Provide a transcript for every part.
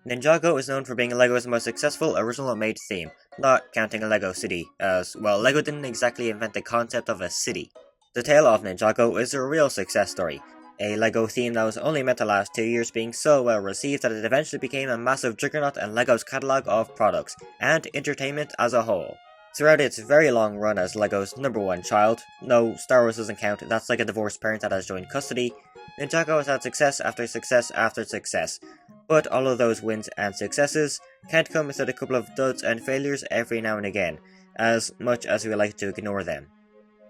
Ninjago is known for being LEGO's most successful original made theme, not counting a LEGO city, as, well, LEGO didn't exactly invent the concept of a city. The tale of Ninjago is a real success story, a LEGO theme that was only meant to last 2 years being so well received that it eventually became a massive juggernaut in LEGO's catalogue of products, and entertainment as a whole. Throughout its very long run as LEGO's #1 child, no, Star Wars doesn't count, that's like a divorced parent that has joined custody, Ninjago has had success after success after success, but all of those wins and successes can't come without a couple of duds and failures every now and again, as much as we like to ignore them.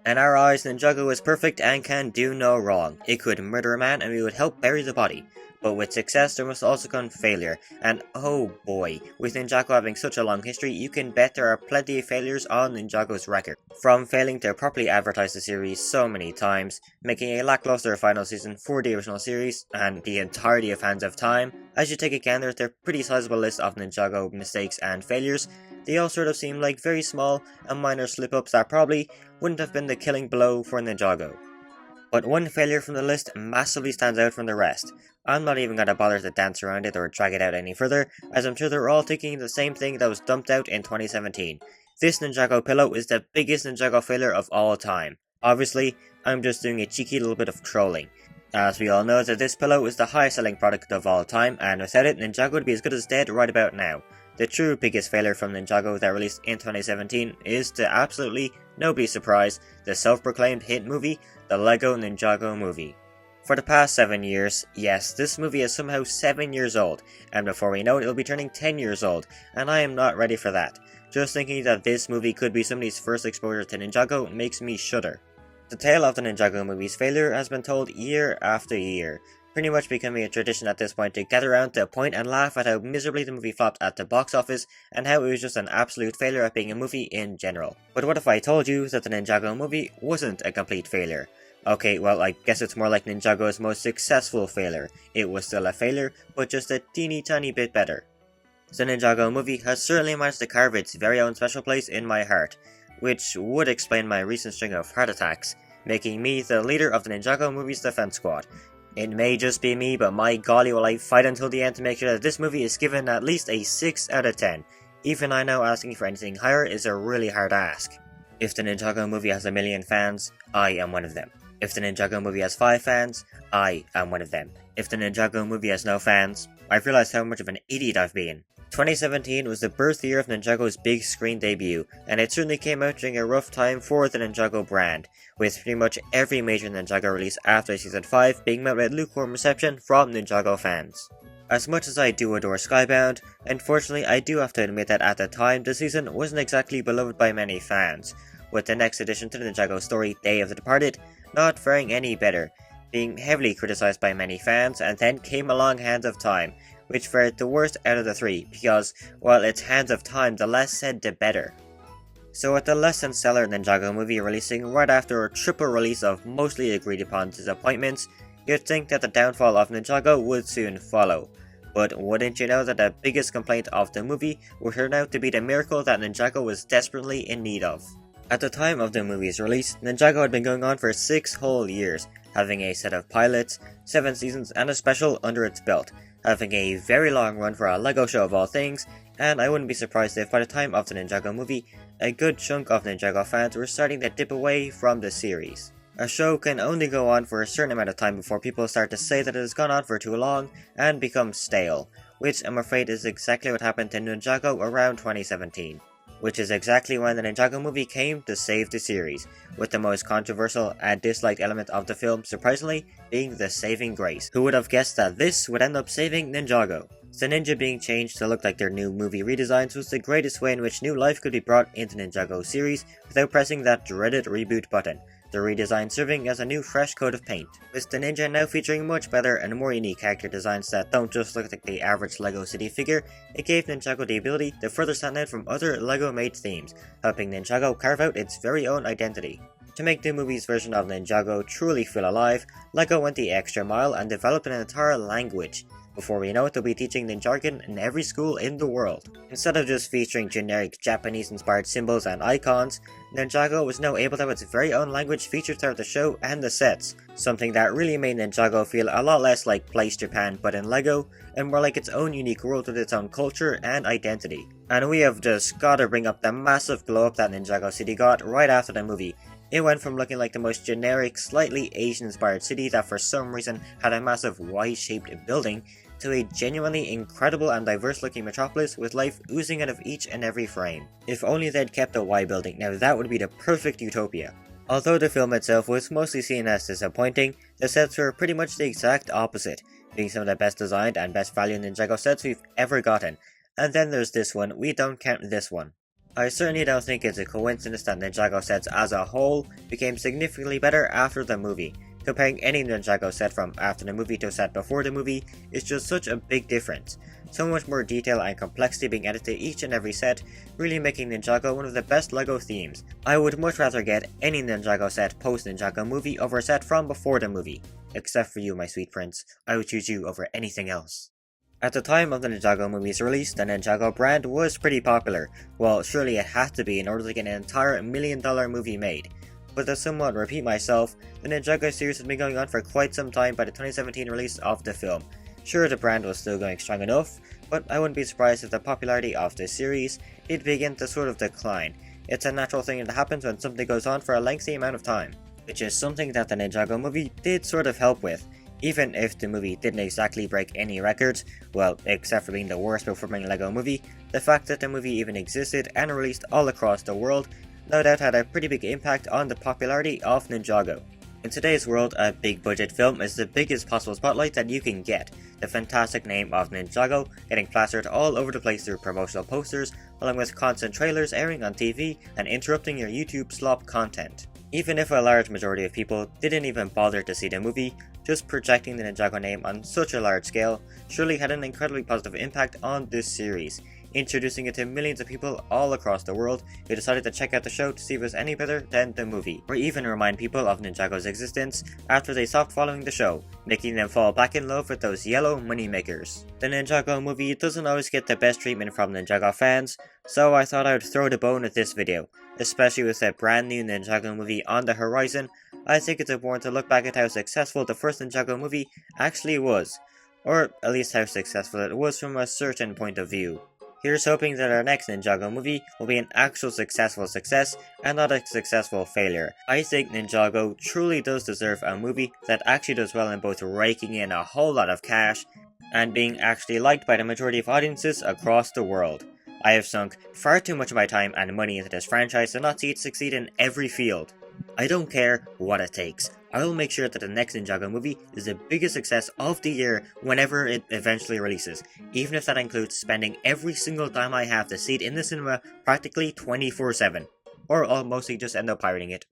In our eyes, Ninjago is perfect and can do no wrong. It could murder a man and we would help bury the body. But with success, there must also come failure, and oh boy, with Ninjago having such a long history, you can bet there are plenty of failures on Ninjago's record. From failing to properly advertise the series so many times, making a lackluster final season for the original series, and the entirety of Hands of Time, as you take a gander at their pretty sizable list of Ninjago mistakes and failures, they all sort of seem like very small and minor slip-ups that probably wouldn't have been the killing blow for Ninjago. But one failure from the list massively stands out from the rest. I'm not even going to bother to dance around it or drag it out any further, as I'm sure they're all thinking the same thing that was dumped out in 2017. This Ninjago pillow is the biggest Ninjago failure of all time. Obviously, I'm just doing a cheeky little bit of trolling. As we all know that this pillow is the highest selling product of all time, and without it, Ninjago would be as good as dead right about now. The true biggest failure from Ninjago that released in 2017 is, to absolutely nobody's surprise, the self-proclaimed hit movie, the LEGO Ninjago movie. For the past 7 years, yes, this movie is somehow 7 years old, and before we know it, it'll be turning 10 years old, and I am not ready for that. Just thinking that this movie could be somebody's first exposure to Ninjago makes me shudder. The tale of the Ninjago movie's failure has been told year after year, pretty much becoming a tradition at this point to gather around to point and laugh at how miserably the movie flopped at the box office and how it was just an absolute failure at being a movie in general. But what if I told you that the Ninjago movie wasn't a complete failure? Okay, well, I guess it's more like Ninjago's most successful failure. It was still a failure, but just a teeny tiny bit better. The Ninjago movie has certainly managed to carve its very own special place in my heart, which would explain my recent string of heart attacks, making me the leader of the Ninjago movie's defense squad. It may just be me, but my golly will I fight until the end to make sure that this movie is given at least a 6 out of 10. Even I know asking for anything higher is a really hard ask. If the Ninjago movie has 1 million fans, I am one of them. If the Ninjago movie has 5 fans, I am one of them. If the Ninjago movie has no fans, I've realized how much of an idiot I've been. 2017 was the birth year of Ninjago's big screen debut, and it certainly came out during a rough time for the Ninjago brand, with pretty much every major Ninjago release after Season 5 being met with lukewarm reception from Ninjago fans. As much as I do adore Skybound, unfortunately I do have to admit that at the time the season wasn't exactly beloved by many fans, with the next addition to the Ninjago story, Day of the Departed, not faring any better, being heavily criticized by many fans, and then came along Hands of Time, which fared the worst out of the 3, because, while it's Hands of Time, the less said the better. So with the less than stellar Ninjago movie releasing right after a triple release of mostly agreed upon disappointments, you'd think that the downfall of Ninjago would soon follow. But wouldn't you know that the biggest complaint of the movie would turn out to be the miracle that Ninjago was desperately in need of. At the time of the movie's release, Ninjago had been going on for 6 whole years, having a set of pilots, 7 seasons and a special under its belt, having a very long run for a LEGO show of all things, and I wouldn't be surprised if by the time of the Ninjago movie, a good chunk of Ninjago fans were starting to dip away from the series. A show can only go on for a certain amount of time before people start to say that it has gone on for too long and become stale, which I'm afraid is exactly what happened to Ninjago around 2017. Which is exactly when the Ninjago movie came to save the series, with the most controversial and disliked element of the film, surprisingly, being the saving grace. Who would have guessed that this would end up saving Ninjago? The ninja being changed to look like their new movie redesigns was the greatest way in which new life could be brought into Ninjago series without pressing that dreaded reboot button, the redesign serving as a new fresh coat of paint, with the ninja now featuring much better and more unique character designs that don't just look like the average LEGO City figure. It gave Ninjago the ability to further stand out from other LEGO made themes, helping Ninjago carve out its very own identity. To make the movie's version of Ninjago truly feel alive, LEGO went the extra mile and developed an entire language. Before we know it, they'll be teaching Ninjago in every school in the world. Instead of just featuring generic Japanese-inspired symbols and icons, Ninjago was now able to have its very own language featured throughout the show and the sets, something that really made Ninjago feel a lot less like Place Japan but in LEGO, and more like its own unique world with its own culture and identity. And we have just gotta bring up the massive glow up that Ninjago City got right after the movie. It went from looking like the most generic, slightly Asian-inspired city that for some reason had a massive Y-shaped building, to a genuinely incredible and diverse-looking metropolis with life oozing out of each and every frame. If only they'd kept the Y building, now that would be the perfect utopia. Although the film itself was mostly seen as disappointing, the sets were pretty much the exact opposite, being some of the best designed and best value Ninjago sets we've ever gotten. And then there's this one, we don't count this one. I certainly don't think it's a coincidence that Ninjago sets as a whole became significantly better after the movie. Comparing any Ninjago set from after the movie to a set before the movie is just such a big difference. So much more detail and complexity being added to each and every set, really making Ninjago one of the best LEGO themes. I would much rather get any Ninjago set post Ninjago movie over a set from before the movie. Except for you, my sweet prince, I would choose you over anything else. At the time of the Ninjago movie's release, the Ninjago brand was pretty popular. Well, surely it had to be in order to get an entire $1 million movie made. But to somewhat repeat myself, the Ninjago series had been going on for quite some time by the 2017 release of the film. Sure, the brand was still going strong enough, but I wouldn't be surprised if the popularity of the series did begin to sort of decline. It's a natural thing that happens when something goes on for a lengthy amount of time, which is something that the Ninjago movie did sort of help with. Even if the movie didn't exactly break any records, well, except for being the worst performing LEGO movie, the fact that the movie even existed and released all across the world no doubt had a pretty big impact on the popularity of Ninjago. In today's world, a big budget film is the biggest possible spotlight that you can get, the fantastic name of Ninjago getting plastered all over the place through promotional posters, along with constant trailers airing on TV and interrupting your YouTube slop content. Even if a large majority of people didn't even bother to see the movie, just projecting the Ninjago name on such a large scale surely had an incredibly positive impact on this series, introducing it to millions of people all across the world who decided to check out the show to see if it was any better than the movie, or even remind people of Ninjago's existence after they stopped following the show, making them fall back in love with those yellow moneymakers. The Ninjago movie doesn't always get the best treatment from Ninjago fans, so I thought I would throw the bone at this video. Especially with a brand new Ninjago movie on the horizon, I think it's important to look back at how successful the first Ninjago movie actually was, or at least how successful it was from a certain point of view. Here's hoping that our next Ninjago movie will be an actual successful success and not a successful failure. I think Ninjago truly does deserve a movie that actually does well in both raking in a whole lot of cash and being actually liked by the majority of audiences across the world. I have sunk far too much of my time and money into this franchise to not see it succeed in every field. I don't care what it takes. I will make sure that the next Ninjago movie is the biggest success of the year whenever it eventually releases, even if that includes spending every single dime I have to see it in the cinema practically 24/7. Or I'll mostly just end up pirating it.